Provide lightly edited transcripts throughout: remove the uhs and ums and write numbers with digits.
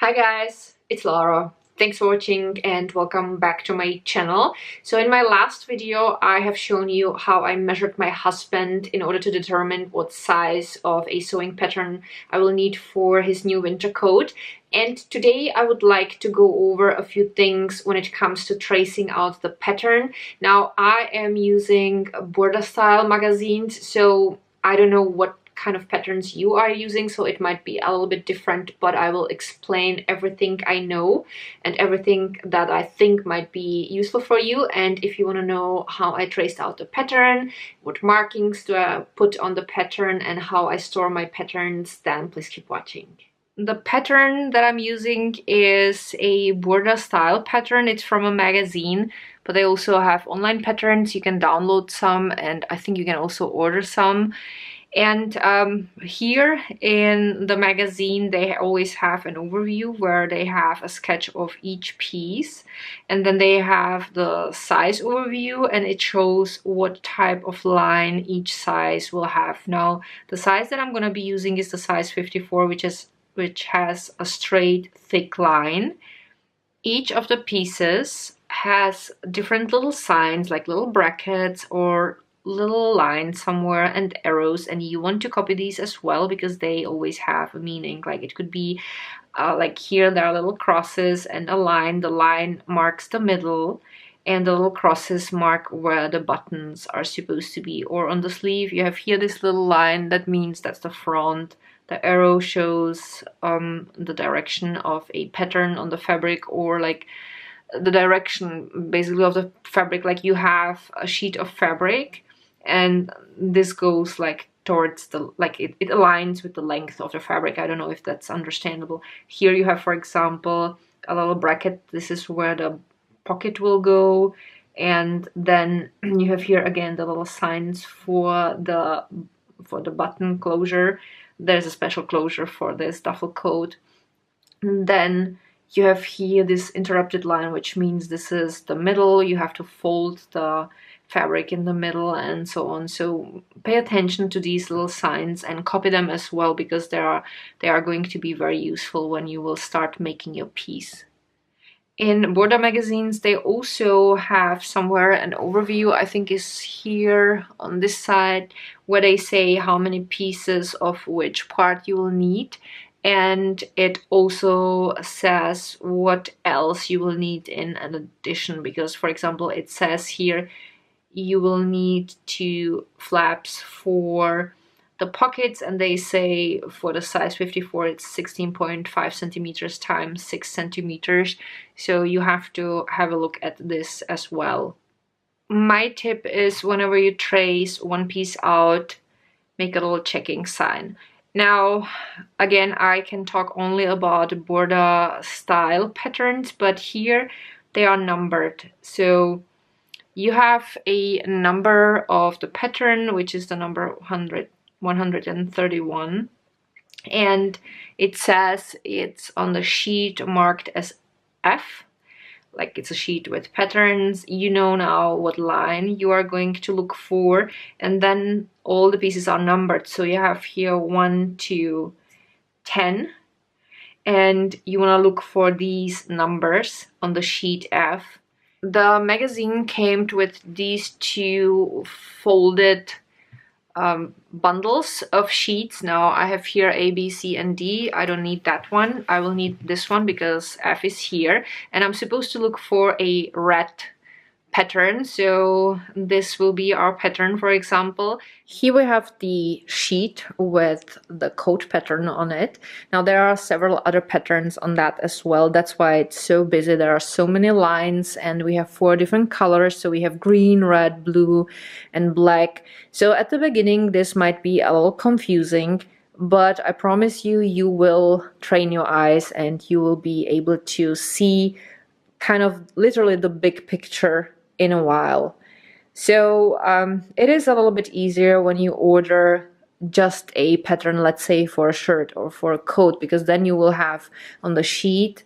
Hi guys, it's Laura. Thanks for watching and welcome back to my channel. So in my last video I have shown you how I measured my husband in order to determine what size of a sewing pattern I will need for his new winter coat. And today I would like to go over a few things when it comes to tracing out the pattern. Now I am using border style magazines, so I don't know what kind of patterns you are using, so it might be a little bit different, but I will explain everything I know and everything that I think might be useful for you. And if you want to know how I traced out the pattern, what markings do I put on the pattern, and how I store my patterns, then please keep watching. The pattern that I'm using is a border style pattern. It's from a magazine, but they also have online patterns. You can download some, and I think you can also order some. And here in the magazine they always have an overview where they have a sketch of each piece, and then they have the size overview and it shows what type of line each size will have. Now the size that I'm going to be using is the size 54, which has a straight thick line. Each of the pieces has different little signs, like little brackets or little lines somewhere and arrows, and you want to copy these as well because they always have a meaning. Like it could be like here there are little crosses and a line. The line marks the middle and the little crosses mark where the buttons are supposed to be. Or on the sleeve you have here this little line, that means that's the front. The arrow shows the direction of a pattern on the fabric, or like the direction basically of the fabric. Like you have a sheet of fabric and this goes like towards the, like it aligns with the length of the fabric. I don't know if that's understandable. Here you have, for example, a little bracket. This is where the pocket will go, and then you have here again the little signs for the button closure. There's a special closure for this duffel coat. And then you have here this interrupted line, which means this is the middle. You have to fold the fabric in the middle and so on. So pay attention to these little signs and copy them as well, because they are going to be very useful when you will start making your piece. In border magazines they also have somewhere an overview, I think is here on this side, where they say how many pieces of which part you will need. And it also says what else you will need in an addition, because for example it says here you will need 2 flaps for the pockets, and they say for the size 54 it's 16.5 centimeters times 6 centimeters, so you have to have a look at this as well. My tip is, whenever you trace one piece out, make a little checking sign. Now again, I can talk only about border style patterns, but here they are numbered. So you have a number of the pattern, which is the number 131, and it says it's on the sheet marked as F, like it's a sheet with patterns. You know now what line you are going to look for, and then all the pieces are numbered. So you have here 1 to 10, and you want to look for these numbers on the sheet F. The magazine came with these 2 folded bundles of sheets. Now I have here A, B, C, and D. I don't need that one. I will need this one because F is here, and I'm supposed to look for a red pattern. So this will be our pattern, for example. Here we have the sheet with the coat pattern on it. Now there are several other patterns on that as well. That's why it's so busy. There are so many lines, and we have 4 different colors. So we have green, red, blue, and black. So at the beginning this might be a little confusing, but I promise you, you will train your eyes and you will be able to see kind of literally the big picture in a while. So it is a little bit easier when you order just a pattern, let's say for a shirt or for a coat, because then you will have on the sheet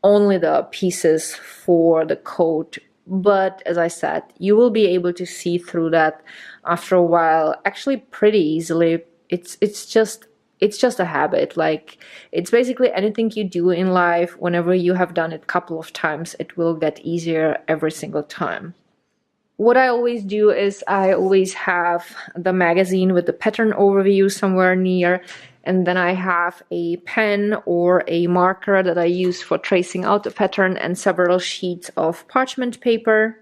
only the pieces for the coat. But as I said, you will be able to see through that after a while, actually pretty easily. It's just it's just a habit. Like, it's basically anything you do in life, whenever you have done it a couple of times, it will get easier every single time. What I always do is I always have the magazine with the pattern overview somewhere near, and then I have a pen or a marker that I use for tracing out the pattern, and several sheets of parchment paper.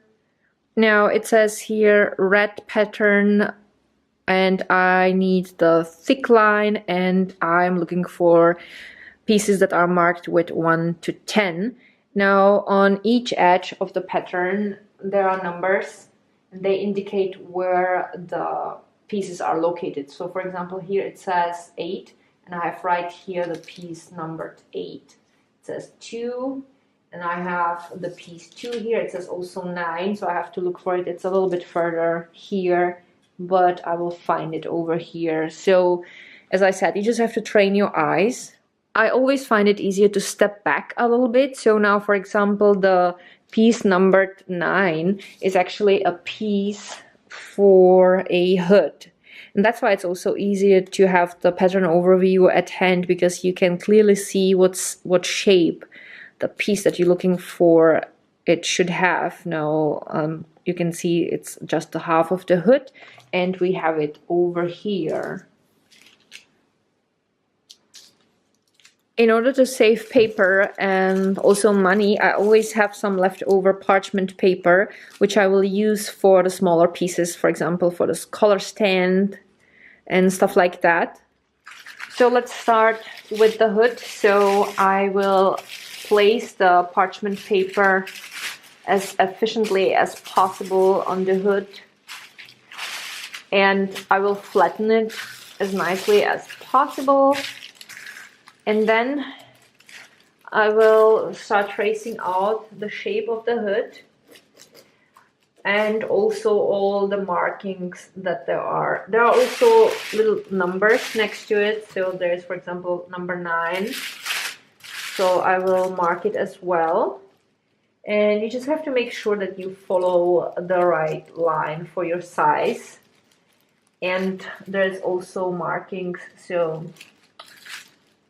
Now it says here red pattern, and I need the thick line, and I'm looking for pieces that are marked with 1 to 10. Now on each edge of the pattern there are numbers, and they indicate where the pieces are located. So for example, here it says 8, and I have right here the piece numbered 8. It says 2, and I have the piece 2 here. It says also 9, so I have to look for it. It's a little bit further here, but I will find it over here. So as I said, you just have to train your eyes. I always find it easier to step back a little bit. So now, for example, the piece numbered 9 is actually a piece for a hood. And that's why it's also easier to have the pattern overview at hand, because you can clearly see what shape the piece that you're looking for it should have. Now you can see it's just the half of the hood, and we have it over here. In order to save paper and also money, I always have some leftover parchment paper, which I will use for the smaller pieces, for example, for this collar stand and stuff like that. So let's start with the hood. So I will place the parchment paper as efficiently as possible on the hood, and I will flatten it as nicely as possible. And then I will start tracing out the shape of the hood and also all the markings that there are. There are also little numbers next to it. So there's, for example, number 9. So I will mark it as well. And you just have to make sure that you follow the right line for your size. And there's also markings, so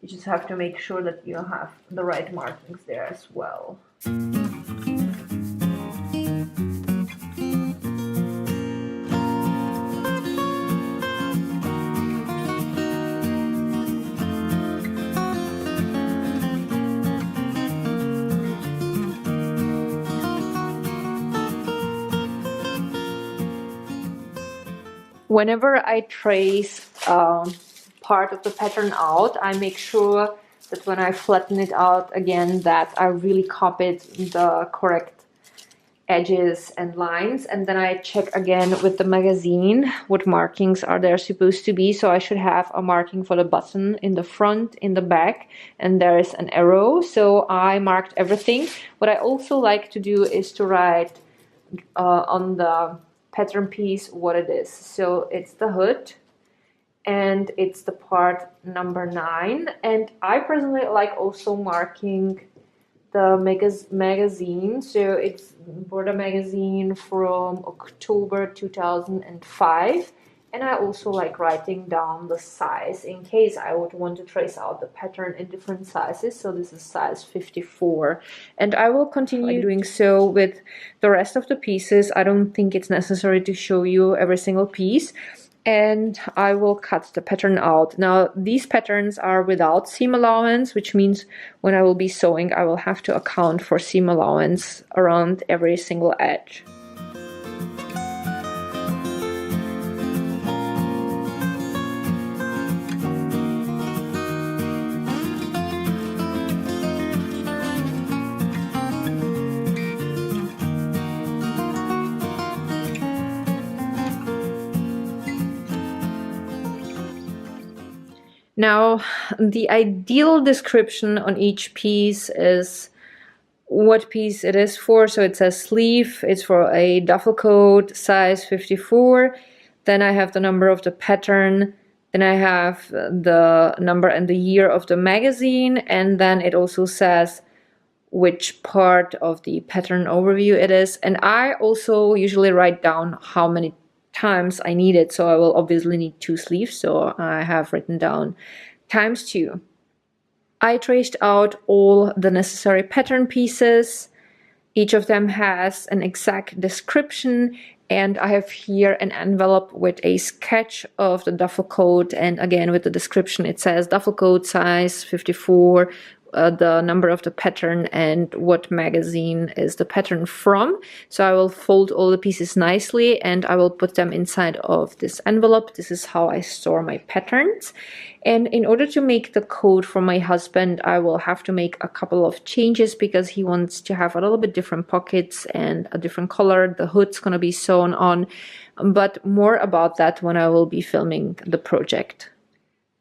you just have to make sure that you have the right markings there as well. Whenever I trace part of the pattern out, I make sure that when I flatten it out again, that I really copied the correct edges and lines, and then I check again with the magazine what markings are there supposed to be. So I should have a marking for the button in the front, in the back, and there is an arrow. So I marked everything. What I also like to do is to write on the pattern piece what it is. So it's the hood, and it's the part number 9. And I personally like also marking the magazine. So it's for the magazine from October 2005. And I also like writing down the size in case I would want to trace out the pattern in different sizes. So this is size 54. And I will continue doing so with the rest of the pieces. I don't think it's necessary to show you every single piece. And I will cut the pattern out. Now, these patterns are without seam allowance, which means when I will be sewing, I will have to account for seam allowance around every single edge. Now, the ideal description on each piece is what piece it is for. So it says sleeve, it's for a duffel coat, size 54. Then I have the number of the pattern. Then I have the number and the year of the magazine. And then it also says which part of the pattern overview it is. And I also usually write down how many times I need it. So I will obviously need 2 sleeves. So I have written down times 2. I traced out all the necessary pattern pieces. Each of them has an exact description, and I have here an envelope with a sketch of the duffel coat, and again with the description. It says duffel coat size 54, the number of the pattern, and what magazine is the pattern from. So I will fold all the pieces nicely and I will put them inside of this envelope. This is how I store my patterns. And in order to make the coat for my husband, I will have to make a couple of changes because he wants to have a little bit different pockets and a different color. The hood's gonna be sewn on, but more about that when I will be filming the project.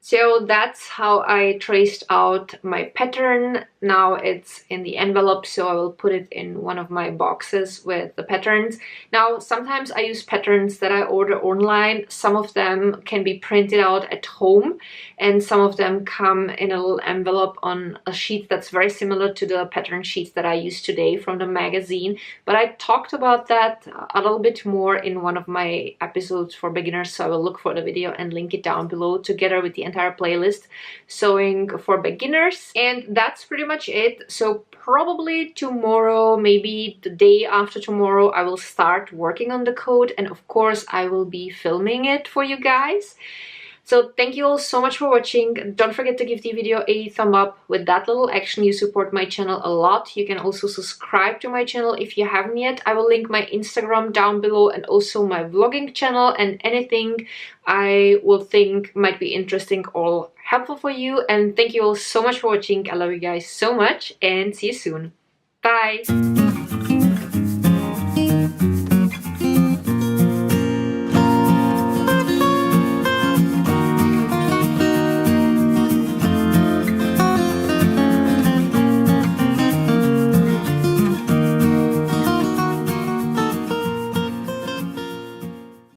So that's how I traced out my pattern. Now it's in the envelope, so I will put it in one of my boxes with the patterns. Now, sometimes I use patterns that I order online. Some of them can be printed out at home, and some of them come in a little envelope on a sheet that's very similar to the pattern sheets that I use today from the magazine. But I talked about that a little bit more in one of my episodes for beginners, so I will look for the video and link it down below together with the entire playlist Sewing for Beginners. And that's pretty much it. So probably tomorrow, maybe the day after tomorrow, I will start working on the coat, and of course I will be filming it for you guys. So thank you all so much for watching. Don't forget to give the video a thumb up. With that little action, you support my channel a lot. You can also subscribe to my channel if you haven't yet. I will link my Instagram down below and also my vlogging channel, and anything I will think might be interesting or helpful for you. And thank you all so much for watching. I love you guys so much and see you soon. Bye!